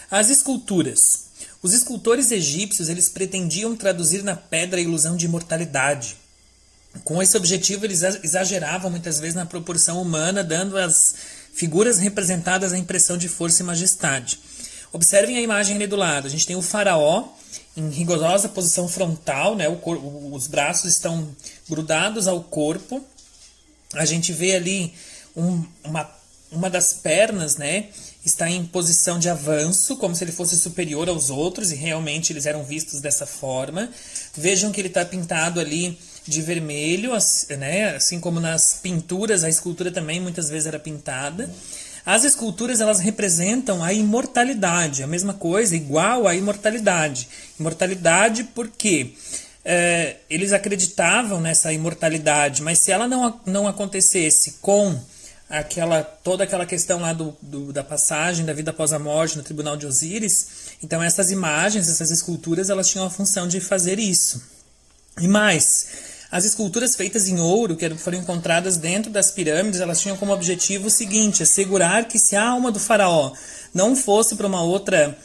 As esculturas. Os escultores egípcios eles pretendiam traduzir na pedra a ilusão de imortalidade. Com esse objetivo, eles exageravam muitas vezes na proporção humana, dando às figuras representadas a impressão de força e majestade. Observem a imagem ali do lado. A gente tem o faraó em rigorosa posição frontal, né? Os braços estão grudados ao corpo. A gente vê ali uma das pernas, né, está em posição de avanço, como se ele fosse superior aos outros, e realmente eles eram vistos dessa forma. Vejam que ele está pintado ali de vermelho, né, assim como nas pinturas, a escultura também muitas vezes era pintada. As esculturas, elas representam a imortalidade, a mesma coisa, igual à imortalidade. Imortalidade porque eles acreditavam nessa imortalidade, mas se ela não acontecesse com toda aquela questão lá da passagem da vida após a morte no tribunal de Osíris, então essas imagens, essas esculturas, elas tinham a função de fazer isso. E mais, as esculturas feitas em ouro, que foram encontradas dentro das pirâmides, elas tinham como objetivo o seguinte: assegurar que se a alma do faraó não fosse para uma outra,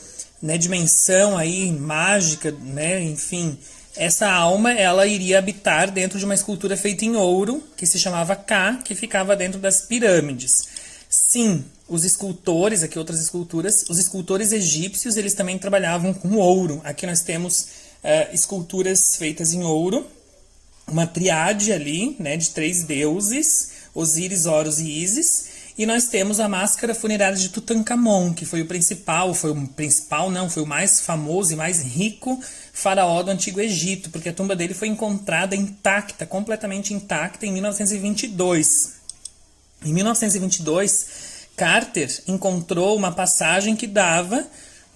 né, dimensão aí, mágica, né, enfim, essa alma ela iria habitar dentro de uma escultura feita em ouro, que se chamava Ka, que ficava dentro das pirâmides. Sim, os escultores, aqui outras esculturas, os escultores egípcios, eles também trabalhavam com ouro. Aqui nós temos esculturas feitas em ouro, uma triade ali, né, de 3 deuses, Osíris, Horus e Ísis. E nós temos a máscara funerária de Tutankhamon, que foi o mais famoso e mais rico faraó do Antigo Egito, porque a tumba dele foi encontrada intacta, completamente intacta, em 1922. Em 1922, Carter encontrou uma passagem que dava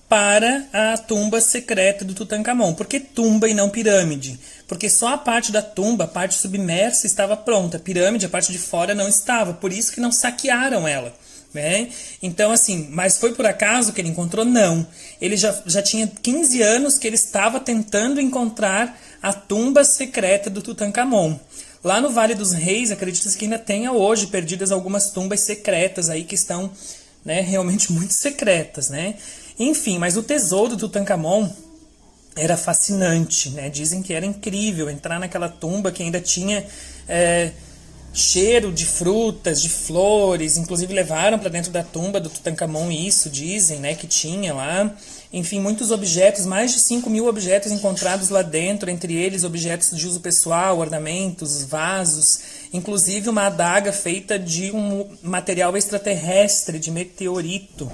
para a tumba secreta do Tutankhamon. Por que tumba e não pirâmide? Porque só a parte da tumba, a parte submersa, estava pronta. A pirâmide, a parte de fora, não estava. Por isso que não saquearam ela. Né? Então, assim, mas foi por acaso que ele encontrou? Não. Ele já tinha 15 anos que ele estava tentando encontrar a tumba secreta do Tutankhamon. Lá no Vale dos Reis, acredita-se que ainda tenha hoje perdidas algumas tumbas secretas aí que estão, né, realmente muito secretas, né? Enfim, mas o tesouro do Tutankhamon era fascinante, né? Dizem que era incrível entrar naquela tumba que ainda tinha cheiro de frutas, de flores, inclusive levaram para dentro da tumba do Tutankhamon isso, dizem, né, que tinha lá. Enfim, muitos objetos, mais de 5.000 objetos encontrados lá dentro, entre eles objetos de uso pessoal, ornamentos, vasos, inclusive uma adaga feita de um material extraterrestre, de meteorito,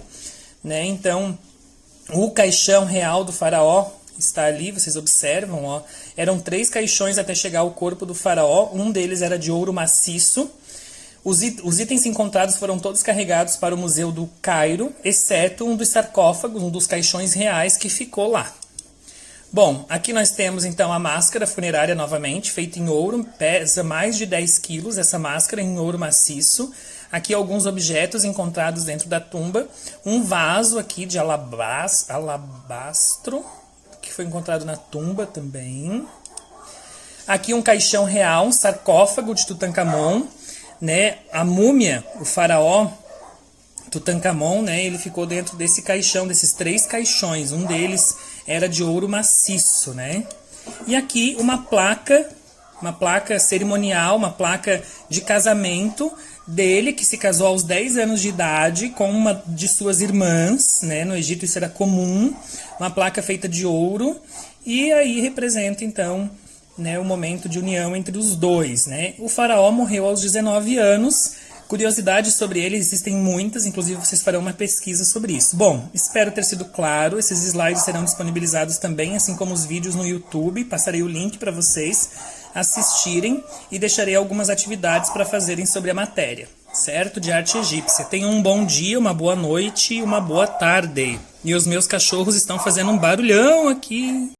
né? Então, o caixão real do faraó está ali, vocês observam, ó. Eram 3 caixões até chegar ao corpo do faraó, um deles era de ouro maciço. Os itens encontrados foram todos carregados para o Museu do Cairo, exceto um dos sarcófagos, um dos caixões reais que ficou lá. Bom, aqui nós temos então a máscara funerária novamente, feita em ouro, pesa mais de 10 quilos essa máscara em ouro maciço. Aqui alguns objetos encontrados dentro da tumba, um vaso aqui de alabastro, que foi encontrado na tumba também. Aqui um caixão real, um sarcófago de Tutankhamon, né? A múmia, o faraó Tutankhamon, né? Ele ficou dentro desse caixão, desses 3 caixões. Um deles era de ouro maciço, né? E aqui uma placa cerimonial, uma placa de casamento dele, que se casou aos 10 anos de idade com uma de suas irmãs, né? No Egito isso era comum, uma placa feita de ouro, e aí representa então, né, o momento de união entre os dois, né? O faraó morreu aos 19 anos. Curiosidades sobre ele existem muitas, inclusive vocês farão uma pesquisa sobre isso. Bom, espero ter sido claro. Esses slides serão disponibilizados também, assim como os vídeos no YouTube. Passarei o link para vocês assistirem e deixarei algumas atividades para fazerem sobre a matéria, certo? De arte egípcia. Tenham um bom dia, uma boa noite e uma boa tarde. E os meus cachorros estão fazendo um barulhão aqui.